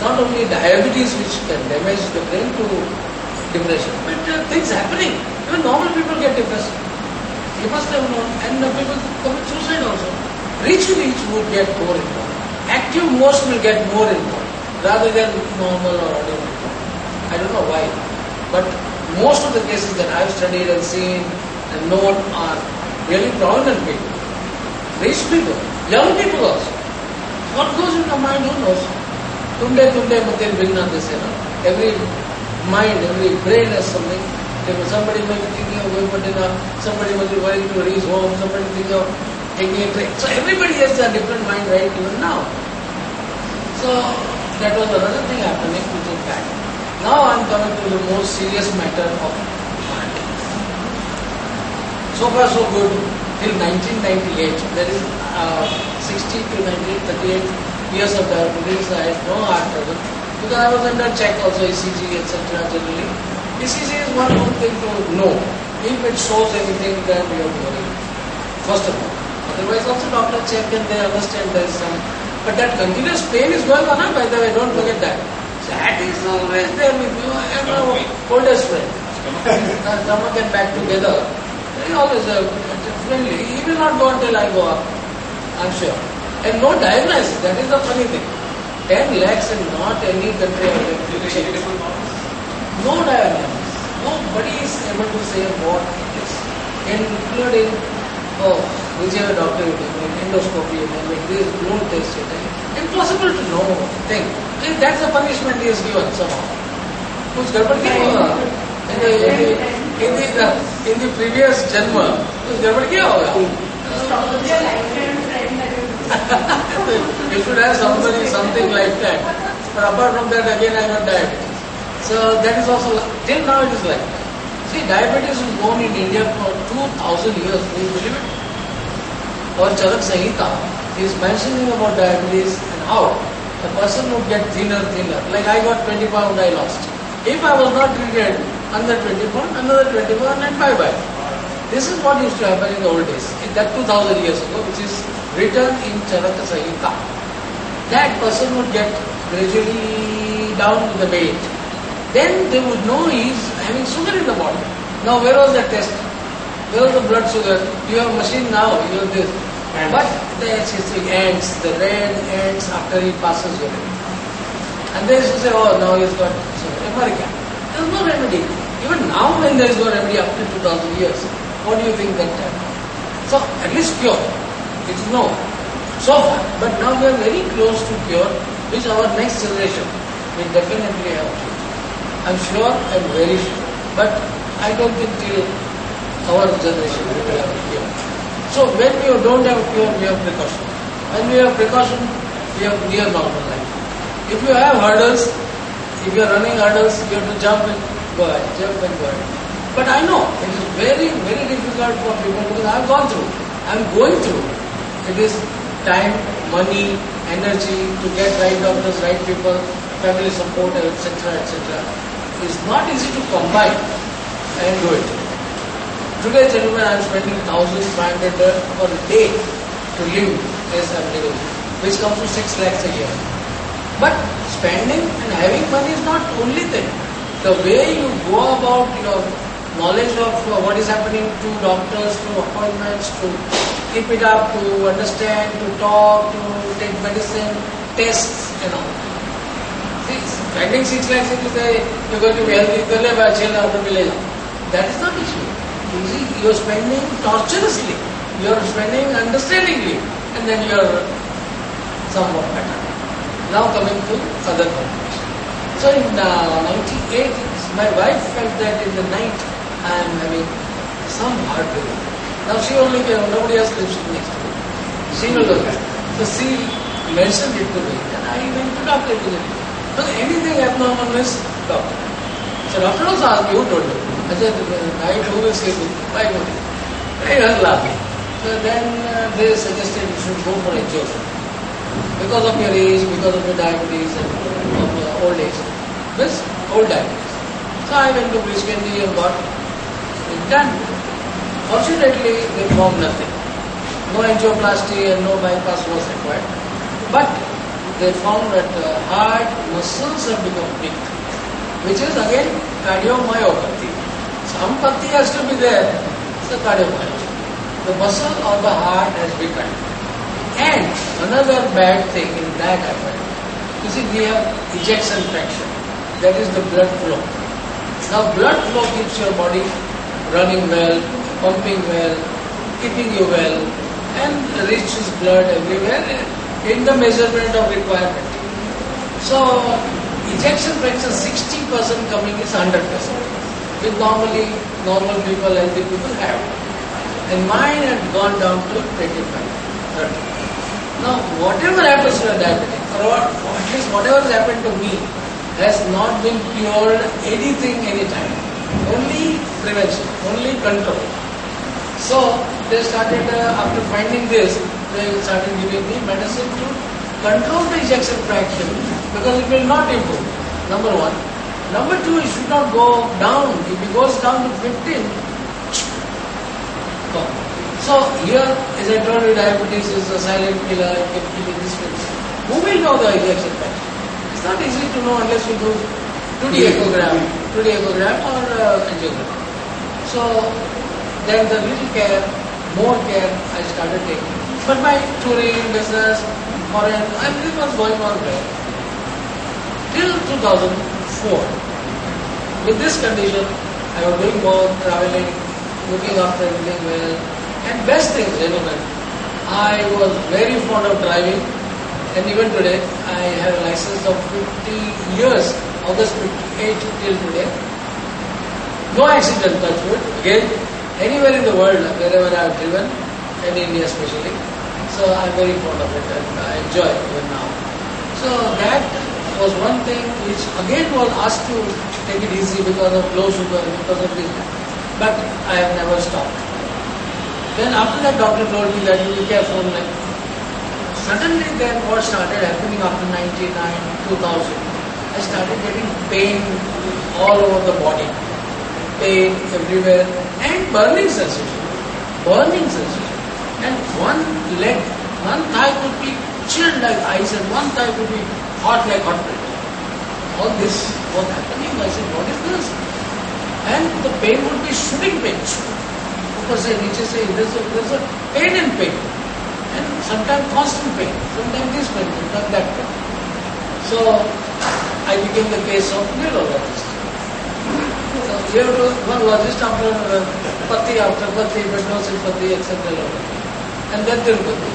not only diabetes which can damage the brain to depression, but things happening. Even normal people get depressed. You must have known. And people commit suicide also. Rich would get more involved. Active most will get more involved rather than normal or ordinary people. I don't know why. But most of the cases that I've studied and seen and known are really prominent people. Rich people. Young people also. What goes in the mind, who knows? Tunde matin bhinna, they say, no? Every mind, every brain has something. Somebody might be thinking of going for dinner, somebody might be worrying to reach home, somebody thinking of taking a train. So everybody has a different mind right even now. So that was another thing happening which is bad. Now I am coming to the most serious matter of mind. So far so good. Till 1998, that is 60 to 38 years of diabetes, I had no heart trouble. Because I was under check also, ECG, etc. generally. ECG is one good thing to know. If it shows anything, then we have to worry. First of all. Otherwise also doctor check and they understand there is some. But that continuous pain is going on, by the way, don't forget that. That is always there with you. I am my oldest friend. Stomach and back together. He always friendly. He will not go until I go up. I'm sure. And no diagnosis. That is the funny thing. 10 lakhs and not any country. No diagnosis. Nobody is able to say what it is. Including, whichever doctor you take, endoscopy, make this, blood test, impossible to know thing. That's the punishment he is given somehow. Kuch gadbad kya hoga? In the previous janma, kuch gadbad kya hoga? You should have something like that. But apart from that, again I got diabetes. So that is also, till now it is like. See, diabetes was born in India for 2000 years, do you believe it? Or Charak Sahita is mentioning about diabetes and how the person would get thinner. Like I got 20 pounds, I lost. If I was not treated, another 20 pounds, another 20 pounds and bye-bye. This is what used to happen in the old days. That 2000 years ago, which is written in Charaka Sahita. That person would get gradually down with the weight. Then they would know he is having sugar in the body. Now where was the test? Where was the blood sugar? You have a machine now, you have this. But the ants, the red ants after he passes urine. And they used to say, oh, now he's got sugar. America. There is no remedy. Even now when there is no remedy after 2000 years, what do you think that time? So at least cure. It is no. So far. But now we are very close to cure, which our next generation will definitely have cure. I'm sure, I'm very sure. But I don't think till our generation we will have a cure. So when we don't have a cure, we have precaution. When we have precaution, we have near normal life. If you have hurdles, if you are running hurdles, you have to jump and go ahead, But I know it is very, very difficult for people because I have gone through. I am going through. It is time, money, energy to get right doctors, right people, family support, etc., etc. It's not easy to combine and do it. Today, gentlemen, I am spending 1,500 per day to live as I am living, which comes to 6 lakhs a year. But spending and having money is not the only thing. The way you go about your knowledge of what is happening to doctors, to appointments, to keep it up, to understand, to talk, to take medicine, tests and all. See, spending 6 lakhs if you say you're going to be healthy, that is not issue. You are spending torturously, you are spending understandingly, and then you are somewhat better. Now coming to other complications. So in 98, my wife felt that in the night I am having some heart rhythm. Now she only came, nobody else lives next to me. She will look at it. So she mentioned it to me and I went to doctor immediately. So anything abnormal is doctor. So doctor also asked me, who told you? I said, night who will sleep with you? Why would you? I was laughing. So then they suggested you should go for angiography. Because of your age, because of your diabetes and of your old age. This old diabetes. So I went to Brisbane and got it done. Fortunately, they found nothing. No angioplasty and no bypass was required. But they found that heart muscles have become weak, which is again cardiomyopathy. Some pathy has to be there, it's a cardiomyopathy. The muscle of the heart has weakened. And another bad thing in that happened, you see, we have ejection fraction, that is the blood flow. Now blood flow keeps your body running well, pumping well, keeping you well, and reaches blood everywhere in the measurement of requirement. So ejection fraction 60% coming is 100%, which normally normal people, healthy people have. And mine had gone down to 25, 30. Now whatever happens to a diabetic, or at least whatever has happened to me, has not been cured anything anytime. Only prevention, only control. So they started, after finding this, they started giving me medicine to control the ejection fraction, because it will not improve. Number one. Number two, it should not go down. If it goes down to 15, gone. So here, as I told you, diabetes is a silent killer, it can kill in this way. Who will know the ejection fraction? It's not easy to know unless you do 2D echogram or angiogram. So then the little care, more care I started taking. But my touring, business, foreign, everything was going on well. Till 2004. With this condition, I was doing work, traveling, looking after everything well. And best thing, gentlemen, I was very fond of driving. And even today, I have a license of 50 years, August 58 till today. No accident, touch wood. Again, anywhere in the world, wherever I have driven, in India especially. So I am very fond of it and I enjoy it even now. So that was one thing which again was asked to take it easy because of low sugar, because of this. But I have never stopped. Then after that, doctor told me that you be careful. Like, suddenly then what started happening after 99, 2000, I started getting pain all over the body. Pain everywhere and burning sensation. Burning sensation. And one leg, one thigh could be chilled like ice and one thigh could be hot like hot bread. All this was happening. I said, what is this? And the pain would be shooting pain. Upper say, niche say, there's a pain and pain. And sometimes constant pain. Sometimes this pain, sometimes that pain. So I became the case of neurologist. So we have to one logist after pati, but no sympathy, etc. And then Tirupati.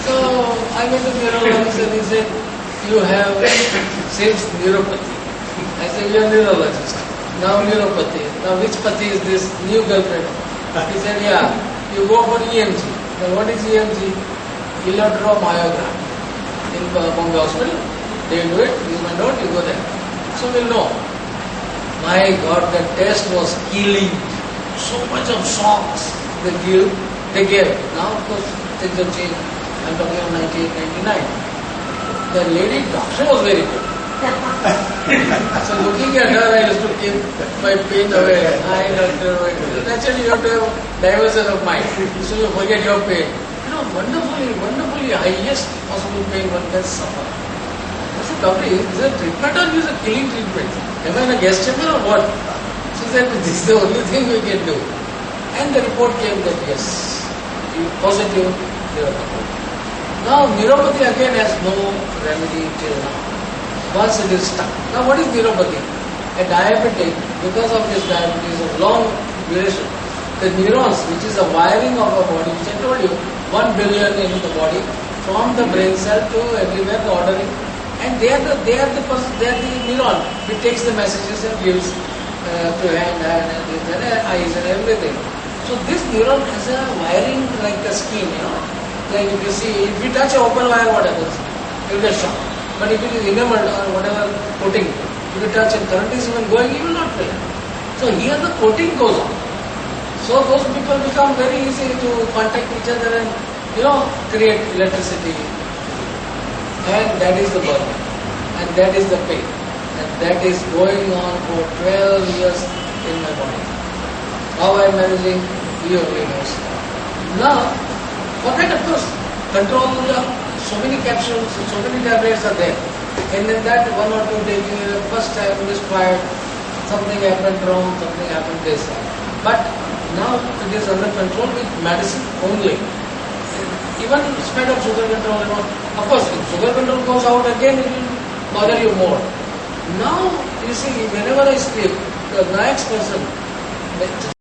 So I went to neurologist and he said, you have since neuropathy. I said, you are neurologist. Now neuropathy. Now which pati is this new girlfriend? He said, yeah, you go for EMG. Now what is EMG? Electromyogram. In Bombay Hospital, they do it, you may not, you go there. So we'll know. My God, the test was killing. So much of shocks they gave. Now of course things have changed. I'm talking of 1999. The lady doctor was very good. So looking at her, I used to keep my pain away. Hi doctor, naturally you have to have diversion of mind. So you forget your pain. You know, wonderfully highest possible pain one can suffer. I said, doctor, is it a treatment or is it a killing treatment? Am I in a guest chamber or what? She said, this is the only thing we can do. And the report came that yes, positive neuropathy. Now neuropathy again has no remedy till now. Once it is stuck. Now what is neuropathy? A diabetic, because of this diabetes of long duration, the neurons, which is the wiring of our body, which I told you, 1 billion in the body, from the brain cell to everywhere, the ordering, and they are the neuron which takes the messages and gives to hand and eyes and everything. So this neuron has a wiring like the skin, you know. Like if you see, if you touch an open wire, what happens? You will get shocked. But if it is enameled or whatever coating, if you touch and current is even going, you will not feel it. So here the coating goes on. So those people become very easy to contact each other and, you know, create electricity. And that is the burn. And that is the pain. And that is going on for 12 years in my body. How I am managing, he only knows. Now, for that of course, control so many capsules, so many tablets are there. And in that one or two days, first time misfired, something happened wrong, something happened this. But now it is under control with medicine only. Even spend of sugar control, of course, if sugar control goes out again, it will bother you more. Now, you see, whenever I speak, the next person,